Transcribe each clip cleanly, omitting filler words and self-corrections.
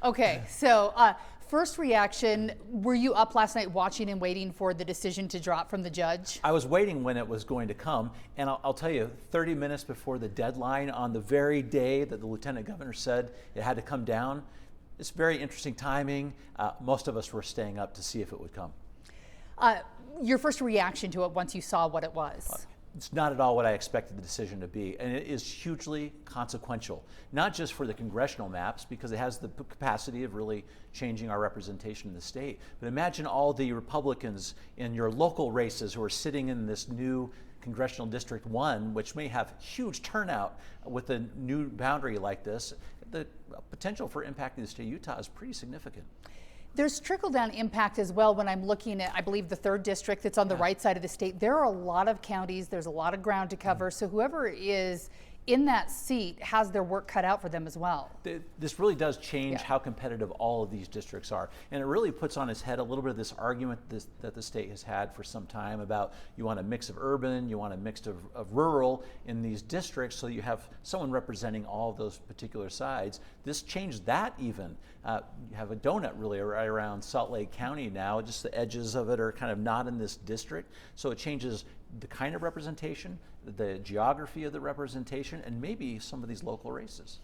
Okay, so first reaction, were you up last night watching and waiting for the decision to drop from the judge? I was waiting when it was going to come, and I'll tell you, 30 minutes before the deadline, on the very day that the lieutenant governor said it had to come down, it's very interesting timing. Most of us were staying up to see if it would come. Your first reaction to it once you saw what it was? It's not at all what I expected the decision to be, and it is hugely consequential, not just for the congressional maps, because it has the capacity of really changing our representation in the state, but imagine all the Republicans in your local races who are sitting in this new Congressional District 1, which may have huge turnout with a new boundary like this. The potential for impacting the state of Utah is pretty significant. There's trickle-down impact as well when I'm looking at, I believe, the 3rd district that's on the right side of the state. There are a lot of counties, there's a lot of ground to cover, so whoever is in that seat has their work cut out for them as well. This really does change how competitive all of these districts are. And it really puts on its head a little bit of this argument that the state has had for some time about you want a mix of urban, you want a mix of rural in these districts so you have someone representing all of those particular sides. This changed that even. You have a donut really right around Salt Lake County now, just the edges of it are kind of not in this district. So it changes the kind of representation, the geography of the representation, and maybe some of these local races.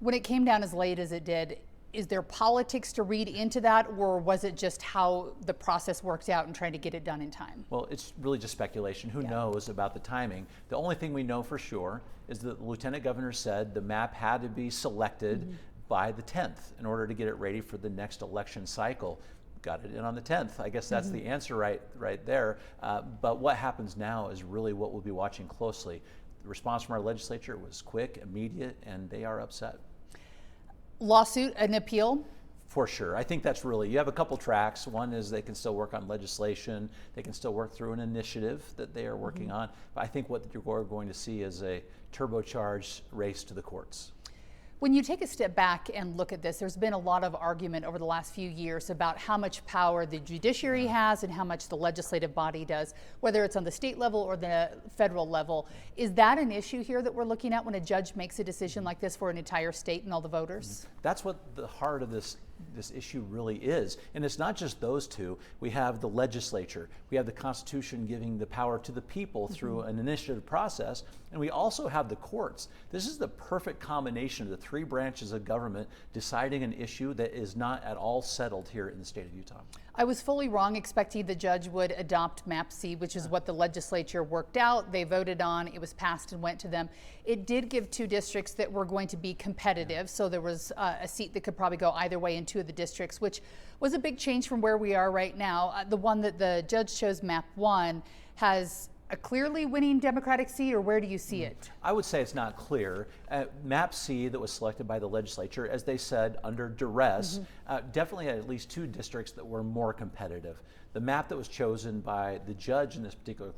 When it came down as late as it did, is there politics to read into that, or was it just how the process worked out and trying to get it done in time? Well, it's really just speculation. Who knows about the timing? The only thing we know for sure is that the lieutenant governor said the map had to be selected by the 10th in order to get it ready for the next election cycle. Got it in on the 10th. I guess that's the answer right there. But what happens now is really what we'll be watching closely. The response from our legislature was quick, immediate, and they are upset. Lawsuit, an appeal? For sure. I think that's really, you have a couple tracks. One is they can still work on legislation. They can still work through an initiative that they are working on. But I think what you're going to see is a turbocharged race to the courts. When you take a step back and look at this, there's been a lot of argument over the last few years about how much power the judiciary has and how much the legislative body does, whether it's on the state level or the federal level. Is that an issue here that we're looking at when a judge makes a decision like this for an entire state and all the voters? That's what the heart of this issue really is. And it's not just those two. We have the legislature. We have the Constitution giving the power to the people through an initiative process. And we also have the courts. This is the perfect combination of the 3 branches of government deciding an issue that is not at all settled here in the state of Utah. I was fully wrong expecting the judge would adopt Map C, which is what the legislature worked out. They voted on, it was passed and went to them. It did give 2 districts that were going to be competitive, so there was a seat that could probably go either way in 2 of the districts, which was a big change from where we are right now. The one that the judge chose, Map 1, has a clearly winning Democratic seat, or where do you see it? I would say it's not clear. Map C that was selected by the legislature, as they said, under duress, definitely had at least 2 districts that were more competitive. The map that was chosen by the judge in this particular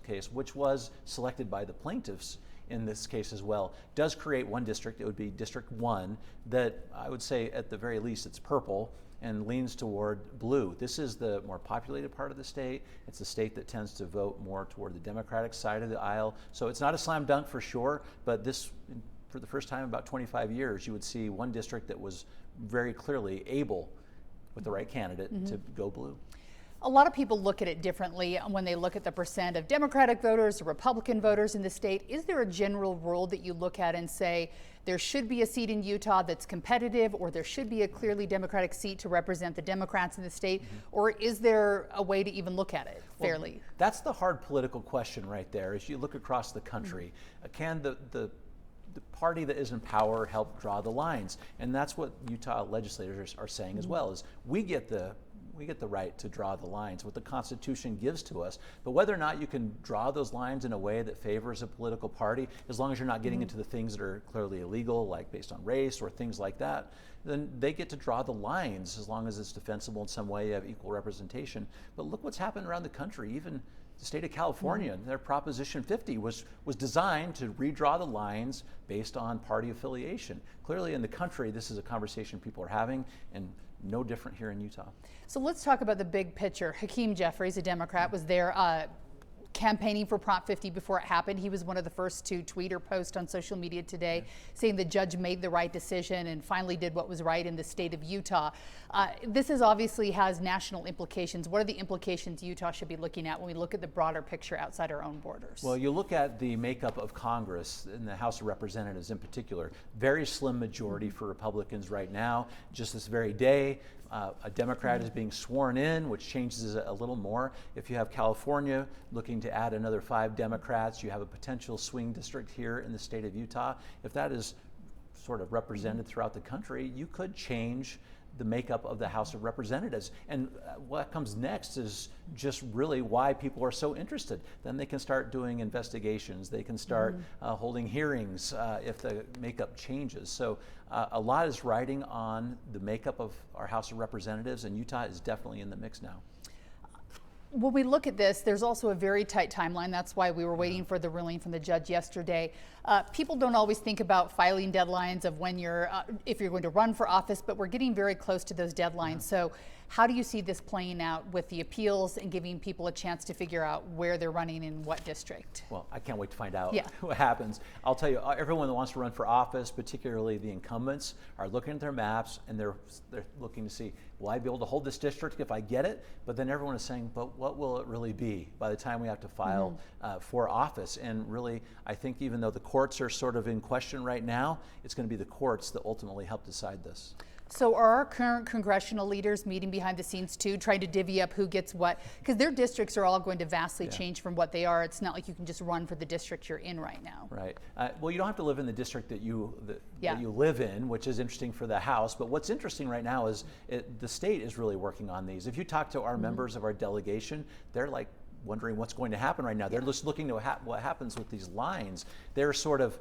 case, which was selected by the plaintiffs in this case as well, does create one district. It would be District 1 that I would say at the very least it's purple and leans toward blue. This is the more populated part of the state. It's the state that tends to vote more toward the Democratic side of the aisle. So it's not a slam dunk for sure, but this, for the first time in about 25 years, you would see one district that was very clearly able, with the right candidate, to go blue. A lot of people look at it differently when they look at the percent of Democratic voters or Republican voters in the state. Is there a general rule that you look at and say there should be a seat in Utah that's competitive, or there should be a clearly Democratic seat to represent the Democrats in the state, or is there a way to even look at it fairly? Well, that's the hard political question right there. As you look across the country, can the party that is in power help draw the lines? And that's what Utah legislators are saying as well, is we get the right to draw the lines, what the Constitution gives to us. But whether or not you can draw those lines in a way that favors a political party, as long as you're not getting into the things that are clearly illegal, like based on race or things like that, then they get to draw the lines as long as it's defensible in some way, you have equal representation. But look what's happened around the country. Even the state of California, their Proposition 50 was designed to redraw the lines based on party affiliation. Clearly in the country, this is a conversation people are having, and no different here in Utah. So let's talk about the big picture. Hakeem Jeffries, a Democrat, was there campaigning for Prop 50 before it happened. He was one of the first to tweet or post on social media today saying the judge made the right decision and finally did what was right in the state of Utah. This is obviously has national implications. What are the implications Utah should be looking at when we look at the broader picture outside our own borders? Well, you look at the makeup of Congress, in the House of Representatives in particular, very slim majority for Republicans right now. Just this very day, a Democrat is being sworn in, which changes it a little more. If you have California looking to add another 5 Democrats, you have a potential swing district here in the state of Utah. If that is sort of represented throughout the country, you could change the makeup of the House of Representatives. And what comes next is just really why people are so interested. Then they can start doing investigations. They can start holding hearings if the makeup changes. So a lot is riding on the makeup of our House of Representatives, and Utah is definitely in the mix now. When we look at this, there's also a very tight timeline. That's why we were waiting for the ruling from the judge yesterday. People don't always think about filing deadlines of when you're, if you're going to run for office, but we're getting very close to those deadlines. So how do you see this playing out with the appeals and giving people a chance to figure out where they're running in what district? Well, I can't wait to find out what happens. I'll tell you, everyone that wants to run for office, particularly the incumbents, are looking at their maps and they're looking to see, will I be able to hold this district if I get it? But then everyone is saying, but what will it really be by the time we have to file for office? And really, I think even though the courts are sort of in question right now, it's going to be the courts that ultimately help decide this. So are our current congressional leaders meeting behind the scenes too, trying to divvy up who gets what? Because their districts are all going to vastly change from what they are. It's not like you can just run for the district you're in right now. Right. Well, you don't have to live in the district that you live in, which is interesting for the House. But what's interesting right now is the state is really working on these. If you talk to our members of our delegation, they're like wondering what's going to happen right now. They're just looking to what happens with these lines. They're sort of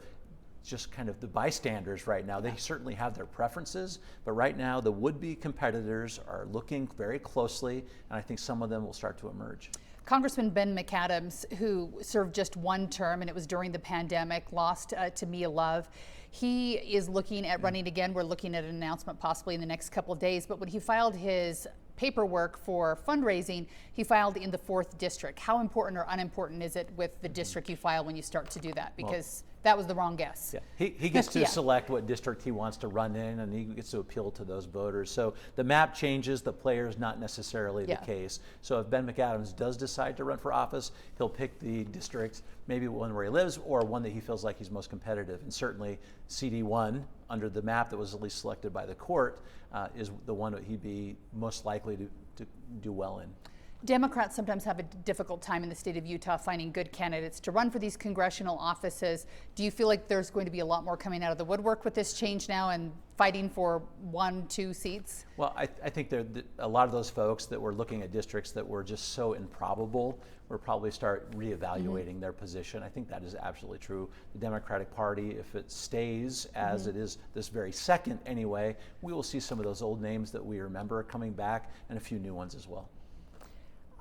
just kind of the bystanders right now. They certainly have their preferences, but right now the would-be competitors are looking very closely, and I think some of them will start to emerge. Congressman Ben McAdams, who served just one term, and it was during the pandemic, lost to Mia Love. He is looking at running again. We're looking at an announcement possibly in the next couple of days, but when he filed his paperwork for fundraising, he filed in the 4th district. How important or unimportant is it with the district you file when you start to do that? Because that was the wrong guess. Yeah. He gets to select what district he wants to run in, and he gets to appeal to those voters. So the map changes, the player's not necessarily the case. So if Ben McAdams does decide to run for office, he'll pick the district, maybe one where he lives, or one that he feels like he's most competitive. And certainly CD1, under the map that was at least selected by the court, is the one that he'd be most likely to do well in. Democrats sometimes have a difficult time in the state of Utah finding good candidates to run for these congressional offices. Do you feel like there's going to be a lot more coming out of the woodwork with this change now and fighting for 1-2 seats? Well, I think a lot of those folks that were looking at districts that were just so improbable will probably start reevaluating their position. I think that is absolutely true. The Democratic Party, if it stays as it is this very second anyway, we will see some of those old names that we remember coming back and a few new ones as well.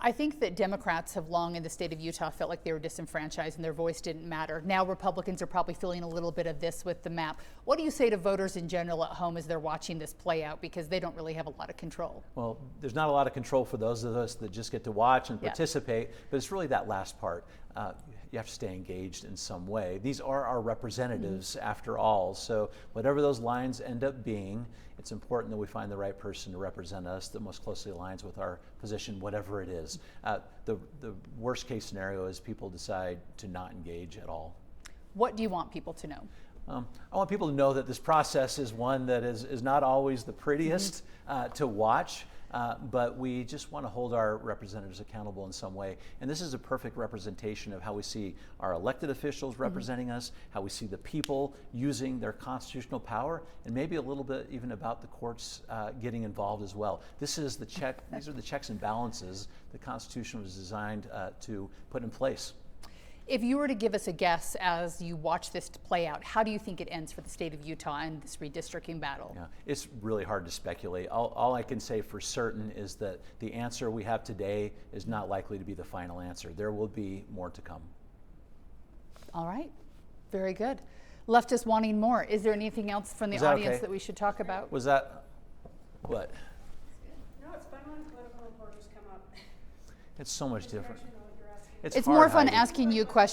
I think that Democrats have long in the state of Utah felt like they were disenfranchised and their voice didn't matter. Now Republicans are probably feeling a little bit of this with the map. What do you say to voters in general at home as they're watching this play out, because they don't really have a lot of control? Well, there's not a lot of control for those of us that just get to watch and participate, but it's really that last part. You have to stay engaged in some way. These are our representatives after all, so whatever those lines end up being, it's important that we find the right person to represent us that most closely aligns with our position, whatever it is. The worst case scenario is people decide to not engage at all. What do you want people to know? I want people to know that this process is one that is not always the prettiest to watch. But we just want to hold our representatives accountable in some way. And this is a perfect representation of how we see our elected officials representing us, how we see the people using their constitutional power, and maybe a little bit even about the courts getting involved as well. This is the these are the checks and balances the Constitution was designed to put in place. If you were to give us a guess as you watch this play out, how do you think it ends for the state of Utah in this redistricting battle? Yeah, it's really hard to speculate. All I can say for certain is that the answer we have today is not likely to be the final answer. There will be more to come. All right, very good. Left us wanting more. Is there anything else from the audience that we should talk about? Was that, what? No, it's fun when political reporters come up. It's so much different. It's hard, more fun Heidi. asking you questions